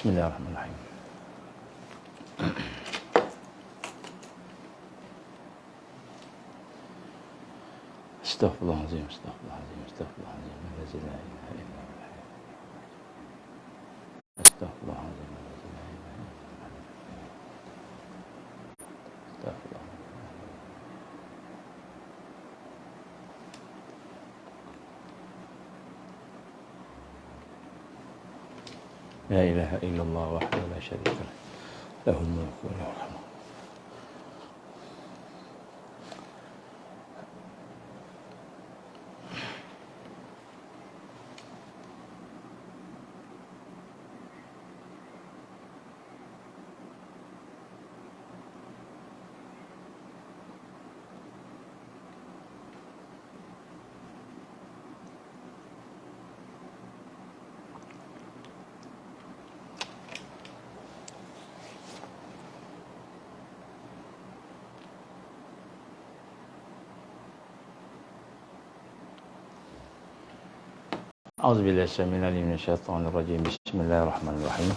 Bismillahirrahmanirrahim. Astaghfirullahaladzim, astaghfirullahaladzim, astaghfirullahaladzim. La ilaha illallah. Astaghfirullahaladzim. Astaghfirullah. La ilaha illallah wahdahu la syarika lah. Lahul mulku wa lahul hamd. A'udzubillahi samil alim minasyaitonir rajim. Bismillahirrahmanirrahim.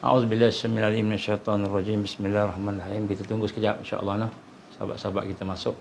A'udzubillahi samil alim minasyaitonir rajim. Bismillahirrahmanirrahim. Kita tunggu sekejap insya-Allah sahabat-sahabat kita masuk.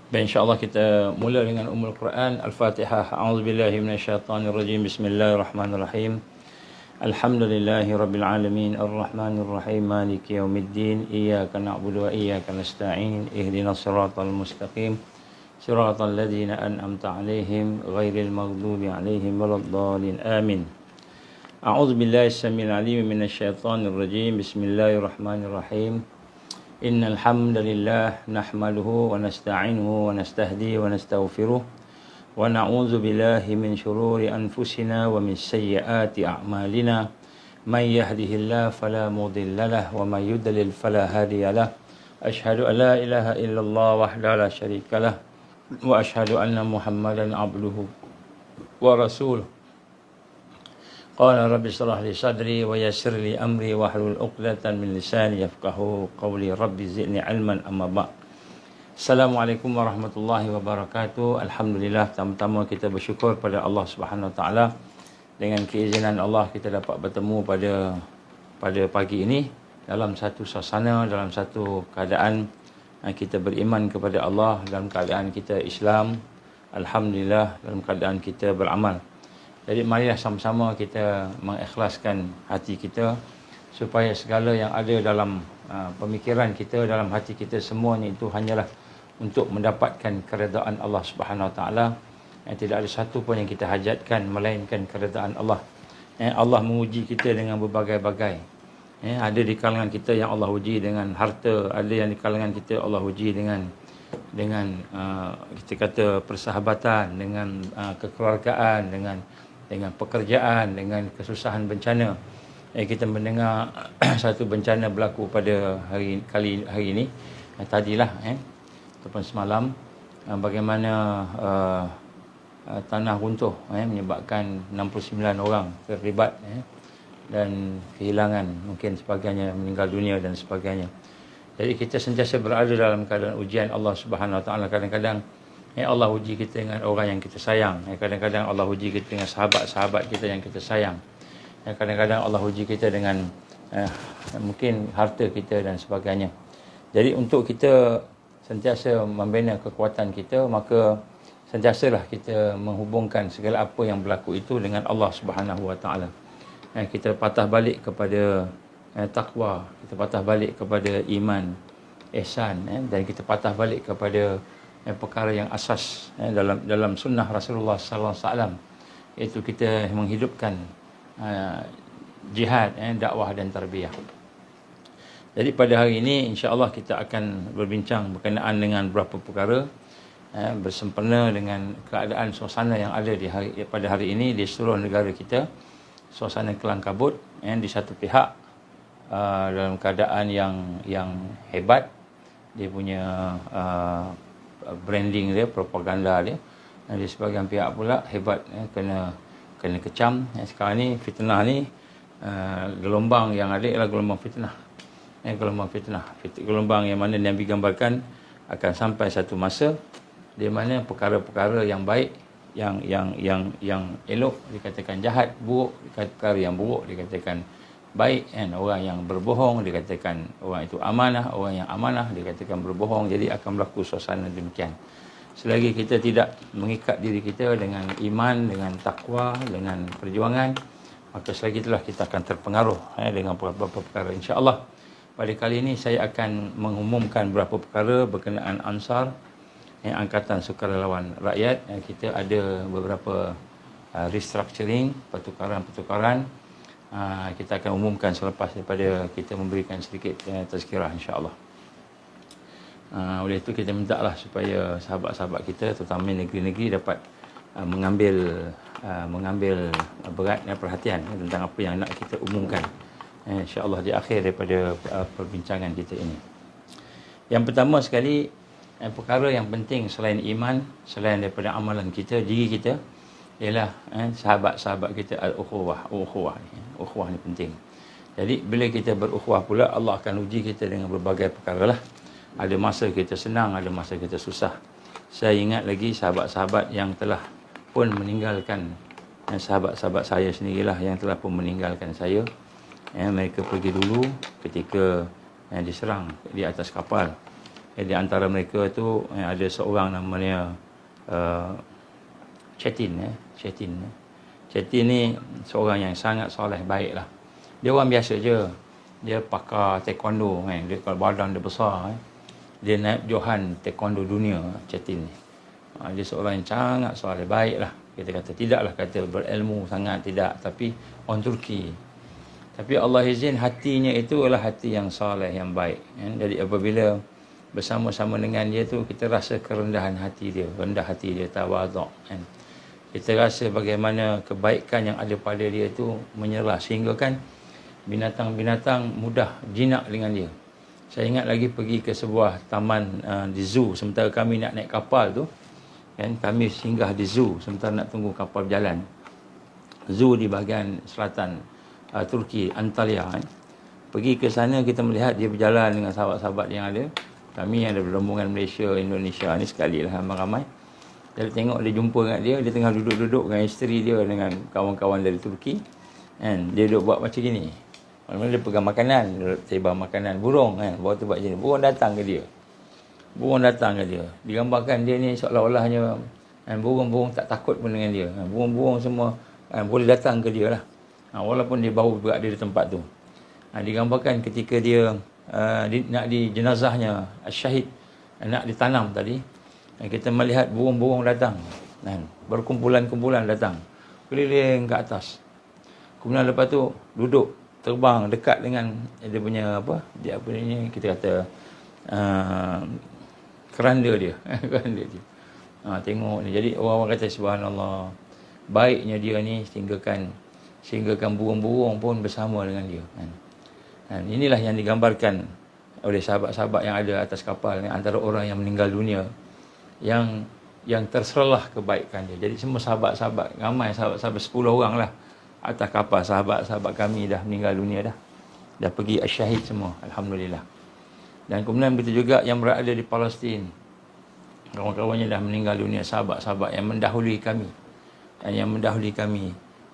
Baik, insya-Allah kita mula dengan Ummul Quran Al-Fatihah. A'udzubillahi minasyaitonirrajim. Bismillahirrahmanirrahim. Alhamdulillahirabbil alamin arrahmanirrahim maliki yaumiddin iyyaka na'budu wa iyyaka nasta'in ihdinas siratal mustaqim siratal ladzina an'amta 'alaihim ghairil maghdubi 'alaihim waladdallin amin. A'udzubillahi samil alim minasyaitonirrajim. Bismillahirrahmanirrahim. Innal hamdalillah nahmaduhu wa nasta'inuhu wa nastahdi wa nastaghfiruh wa na'udzu billahi min shururi anfusina wa min sayyiati a'malina may yahdihillahu fala mudhillalah wa may yudlil fala hadiyalah. Asyhadu an la ilaha illallah wahdahu la syarikalah wa asyhadu anna Muhammadan abduhu wa rasuluh. Qala rabbi shrah li sadri wa yassir li amri wahlul 'uqdatam min lisani yafqahu qawli. Rabbi zidni ilman amma ba'd. Assalamualaikum warahmatullahi wabarakatuh. Alhamdulillah, pertama-tama kita bersyukur pada Allah Subhanahu Wa Taala. Dengan keizinan Allah kita dapat bertemu pada pagi ini dalam satu suasana, dalam satu keadaan kita beriman kepada Allah, dalam keadaan kita Islam. Alhamdulillah, dalam keadaan kita beramal. Jadi marilah sama-sama kita mengikhlaskan hati kita supaya segala yang ada dalam pemikiran kita, dalam hati kita, semuanya itu hanyalah untuk mendapatkan keredaan Allah Subhanahu Wa Taala. Tidak ada satu pun yang kita hajatkan melainkan keredaan Allah. Allah menguji kita dengan berbagai-bagai. Ada di kalangan kita yang Allah uji dengan harta, ada yang di kalangan kita Allah uji dengan kita kata persahabatan, dengan kekeluargaan, dengan pekerjaan, dengan kesusahan bencana. Kita mendengar satu bencana berlaku pada hari ini, tadilah ataupun semalam, bagaimana tanah runtuh menyebabkan 69 orang terlibat dan kehilangan, mungkin sebagainya meninggal dunia dan sebagainya. Jadi kita sentiasa berada dalam keadaan ujian Allah Subhanahu Wa Taala. Kadang-kadang Allah uji kita dengan orang yang kita sayang, kadang-kadang Allah uji kita dengan sahabat-sahabat kita yang kita sayang, kadang-kadang Allah uji kita dengan mungkin harta kita dan sebagainya. Jadi untuk kita sentiasa membina kekuatan kita, maka sentiasalah kita menghubungkan segala apa yang berlaku itu dengan Allah Subhanahu Wa Taala. Kita patah balik kepada takwa, kita patah balik kepada iman, ihsan, dan kita patah balik kepada perkara yang asas dalam sunnah Rasulullah sallallahu alaihi wasallam, iaitu kita menghidupkan jihad, dakwah dan tarbiyah. Jadi pada hari ini insya-Allah kita akan berbincang berkenaan dengan beberapa perkara bersempena dengan keadaan suasana yang ada pada hari ini di seluruh negara kita. Suasana kelang kabut, di satu pihak dalam keadaan yang hebat, dia punya branding dia, propaganda dia. Dan di sebahagian pihak pula hebat, kena kecam. Sekarang ni fitnah ni, gelombang yang ada ialah gelombang fitnah. Gelombang yang mana Nabi gambarkan akan sampai satu masa di mana perkara-perkara yang baik, yang elok dikatakan jahat, buruk perkara yang buruk dikatakan baik, orang yang berbohong dikatakan orang itu amanah, orang yang amanah dikatakan berbohong. Jadi akan berlaku suasana demikian. Selagi kita tidak mengikat diri kita dengan iman, dengan takwa, dengan perjuangan, maka selagi itulah kita akan terpengaruh dengan beberapa perkara. InsyaAllah pada kali ini saya akan mengumumkan beberapa perkara berkenaan Ansar, Angkatan Sukarelawan Rakyat. Kita ada beberapa restructuring, pertukaran. Kita akan umumkan selepas daripada kita memberikan sedikit tazkirah, insya-Allah. Oleh itu kita mintalah supaya sahabat-sahabat kita terutama negeri-negeri dapat mengambil berat dan perhatian tentang apa yang nak kita umumkan, insya-Allah di akhir daripada perbincangan kita ini. Yang pertama sekali, perkara yang penting selain iman, selain daripada amalan kita, diri kita, ialah sahabat-sahabat kita, al-ukhuwah. Ukhuwah ni penting. Jadi bila kita berukhuwah pula, Allah akan uji kita dengan berbagai perkara lah. Ada masa kita senang, ada masa kita susah. Saya ingat lagi sahabat-sahabat yang telah pun meninggalkan, sahabat-sahabat saya sendirilah yang telah pun meninggalkan saya. Mereka pergi dulu ketika diserang di atas kapal. Di antara mereka tu ada seorang namanya Cetin ni seorang yang sangat soleh, baik lah. Dia orang biasa je, dia pakar taekwondo, dia kalau badan dia besar, dia naik johan taekwondo dunia. Cetin ni dia seorang yang sangat soleh, baik lah. Kita kata tidaklah kata berilmu sangat, tidak, tapi orang Turki. Tapi Allah izin hatinya itu adalah hati yang soleh, yang baik. Jadi apabila bersama-sama dengan dia tu, kita rasa kerendahan hati dia, rendah hati dia, tawaduk. Kita rasa bagaimana kebaikan yang ada pada dia tu menyerah, sehingga kan binatang-binatang mudah jinak dengan dia. Saya ingat lagi pergi ke sebuah taman di zoo, sementara kami nak naik kapal tu, kami singgah di zoo sementara nak tunggu kapal berjalan. Zoo di bahagian selatan Turki, Antalya. Pergi ke sana, kita melihat dia berjalan dengan sahabat-sahabat yang ada. Kami yang ada rombongan Malaysia, Indonesia ni sekali lah ramai-ramai. Dia tengok, dia jumpa dengan dia tengah duduk-duduk dengan isteri dia, dengan kawan-kawan dari Turki. Kan? Dia duduk buat macam gini. Malam-malam dia pegang makanan, dia tebar makanan. Burung kan, bawa tu buat macam ni. Burung datang ke dia. Digambarkan dia ni seolah-olahnya kan, burung-burung tak takut pun dengan dia. Burung-burung semua kan, boleh datang ke dia lah. Walaupun dia baru berada di tempat tu. Digambarkan ketika dia nak di jenazahnya syahid, nak ditanam tadi, kita melihat burung-burung datang kan, berkumpulan-kumpulan datang keliling ke atas. Kemudian lepas tu duduk terbang dekat dengan dia punya kita kata keranda dia. Keranda dia. Tengok ni. Jadi orang-orang kata subhanallah, baiknya dia ni sehinggakan burung-burung pun bersama dengan dia kan. Inilah yang digambarkan oleh sahabat-sahabat yang ada atas kapal ni, antara orang yang meninggal dunia yang terserlah kebaikan dia. Jadi semua sahabat-sahabat, ramai sahabat-sahabat 10 orang lah atas kapal, sahabat-sahabat kami dah meninggal dunia dah pergi asyahid semua, alhamdulillah. Dan kemudian begitu juga yang berada di Palestin, kawan-kawannya dah meninggal dunia, sahabat-sahabat yang mendahului kami.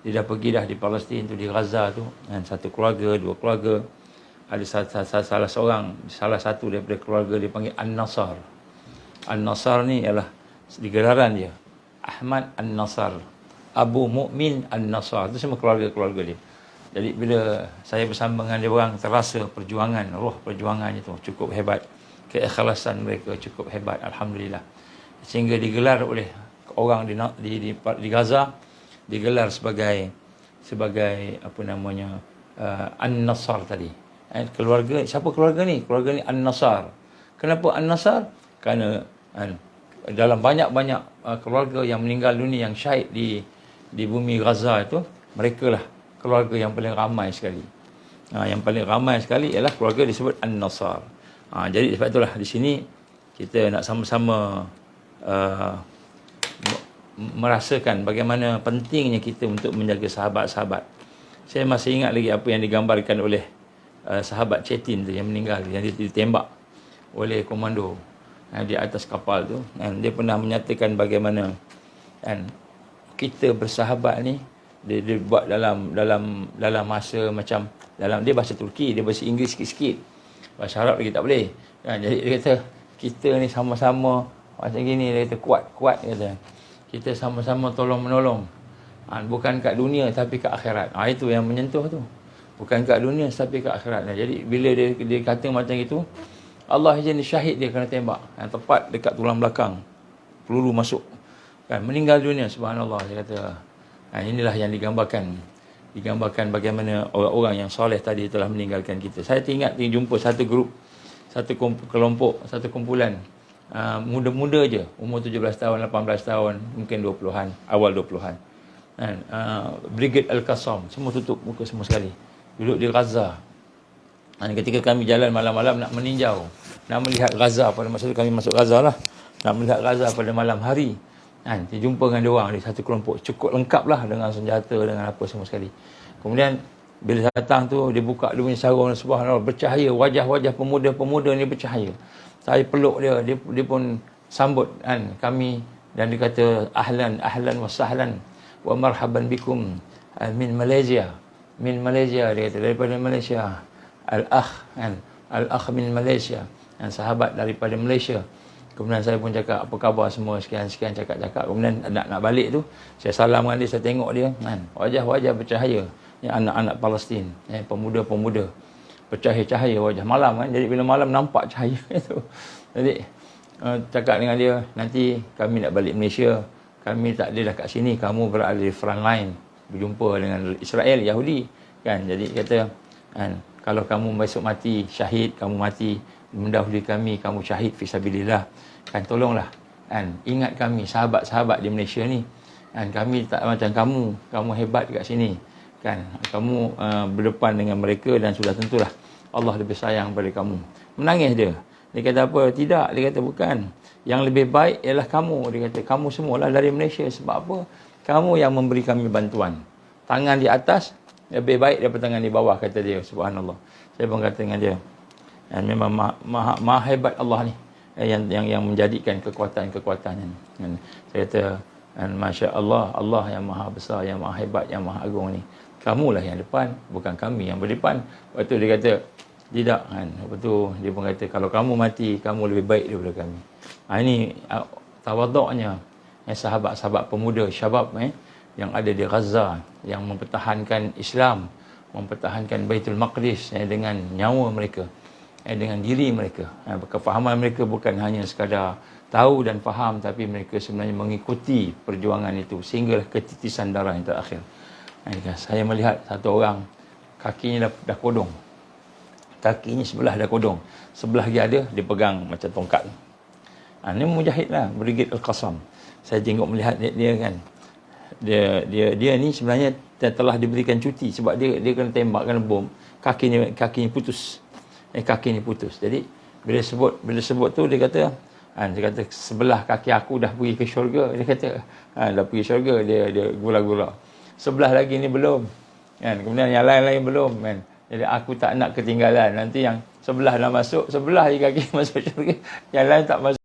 Dia dah pergi dah di Palestin tu, di Gaza tu, dan satu keluarga, dua keluarga. Ada salah satu daripada keluarga dia panggil An-Nasar. An-Nasar ni ialah digelaran dia, Ahmad An-Nasar, Abu Mukmin An-Nasar. Itu semua keluarga-keluarga dia. Jadi bila saya bersama dengan dia orang, terasa perjuangan, roh perjuangannya tu cukup hebat. Keikhlasan mereka cukup hebat, alhamdulillah. Sehingga digelar oleh orang di Gaza, digelar sebagai An-Nasar tadi. Siapa keluarga ni? Keluarga ni An-Nasar. Kenapa An-Nasar? Kerana dalam banyak-banyak keluarga yang meninggal dunia, yang syahid di bumi Gaza itu, mereka lah keluarga yang paling ramai sekali. Yang paling ramai sekali ialah keluarga disebut An-Nasar. Jadi sebab itulah di sini kita nak sama-sama merasakan bagaimana pentingnya kita untuk menjaga sahabat-sahabat. Saya masih ingat lagi apa yang digambarkan oleh sahabat Cetin tu yang meninggal, yang ditembak oleh komando di atas kapal tu. Dia pernah menyatakan bagaimana kita bersahabat ni dia buat dalam masa macam dia bahasa Turki, dia bahasa Inggeris sikit-sikit, bahasa Arab lagi tak boleh kan. Jadi dia kata kita ni sama-sama macam gini, dia kata kuat dia kata. Kita sama-sama tolong-menolong, bukan kat dunia tapi kat akhirat. Itu yang menyentuh tu. Bukan kat dunia tapi kat akhirat. Jadi bila dia kata macam itu, Allah izin syahid dia kena tembak yang tepat dekat tulang belakang, peluru masuk kan, meninggal dunia. Subhanallah, dia kata. Inilah yang digambarkan bagaimana orang-orang yang soleh tadi telah meninggalkan kita. Saya teringat jumpa satu grup, satu kelompok, satu kumpulan muda-muda je, umur 17 tahun, 18 tahun, mungkin 20-an, awal 20-an. Brigade Al-Qassam, semua tutup muka semua sekali, duduk di Gaza. Ketika kami jalan malam-malam nak meninjau, nak melihat Gaza, pada masa itu kami masuk Gaza lah, nak melihat Gaza pada malam hari, jumpa dengan diorang di satu kelompok, cukup lengkap lah dengan senjata, dengan apa semua sekali. Kemudian bila datang tu, dia buka dia punya sarung, subhanallah, bercahaya, wajah-wajah pemuda-pemuda ni bercahaya. Saya peluk dia pun sambut kami, dan dia kata ahlan wa sahlan wa marhaban bikum min Malaysia. Min Malaysia, dia kata, daripada Malaysia. Al-akh min Malaysia, sahabat daripada Malaysia. Kemudian saya pun cakap apa khabar semua, sekian cakap. Kemudian nak balik tu, saya salam dengan dia, saya tengok dia wajah-wajah bercahaya, anak-anak Palestin, pemuda-pemuda, bercahaya-cahaya wajah malam kan. Jadi bila malam nampak cahaya itu. Jadi cakap dengan dia, nanti kami nak balik Malaysia, kami tak ada dah kat sini, kamu berada di front line berjumpa dengan Israel, Yahudi kan. Jadi kata kalau kamu besok mati syahid, kamu mati mendahului kami, kamu syahid fisabilillah kan, tolonglah ingat kami sahabat-sahabat di Malaysia ni kami tak macam kamu hebat kat sini kan, kamu berdepan dengan mereka, dan sudah tentulah Allah lebih sayang pada kamu. Menangis dia kata apa, tidak, dia kata bukan, yang lebih baik ialah kamu, dia kata kamu semualah dari Malaysia. Sebab apa? Kamu yang memberi kami bantuan, tangan di atas lebih baik daripada tangan di bawah, kata dia. Subhanallah. Saya pun kata dengan dia, Dan memang maha hebat Allah ni, yang menjadikan kekuatan-kekuatan ini. Dan saya kata, Masya Allah, Allah yang maha besar, yang maha hebat, yang maha agung ni. Kamulah yang depan, bukan kami yang berdepan. Lepas tu dia kata, tidak kan. Lepas tu dia pun kata, kalau kamu mati, kamu lebih baik daripada kami. Ini tawaduknya sahabat-sahabat pemuda syabab yang ada di Gaza, yang mempertahankan Islam, mempertahankan Baitul Maqdis dengan nyawa mereka, dengan diri mereka. Kefahaman mereka bukan hanya sekadar tahu dan faham, tapi mereka sebenarnya mengikuti perjuangan itu sehinggalah ketitisan darah yang terakhir. Saya melihat satu orang, kakinya dah kodong. Kakinya sebelah dah kodong. Sebelah lagi ada, dia pegang macam tongkat. Ini mujahid lah, Brigade Al-Qassam. Saya tengok melihat dia kan. Dia ni sebenarnya telah diberikan cuti sebab dia kena tembak, kena bom. Kakinya putus. Kakinya putus. Jadi bila sebut tu dia kata sebelah kaki aku dah pergi ke syurga. Dia kata dah pergi syurga, dia gula-gula. Sebelah lagi ni belum. Kemudian yang lain-lain belum kan. Jadi aku tak nak ketinggalan. Nanti yang sebelah dah masuk, sebelah je kaki masuk syurga, yang lain tak masuk.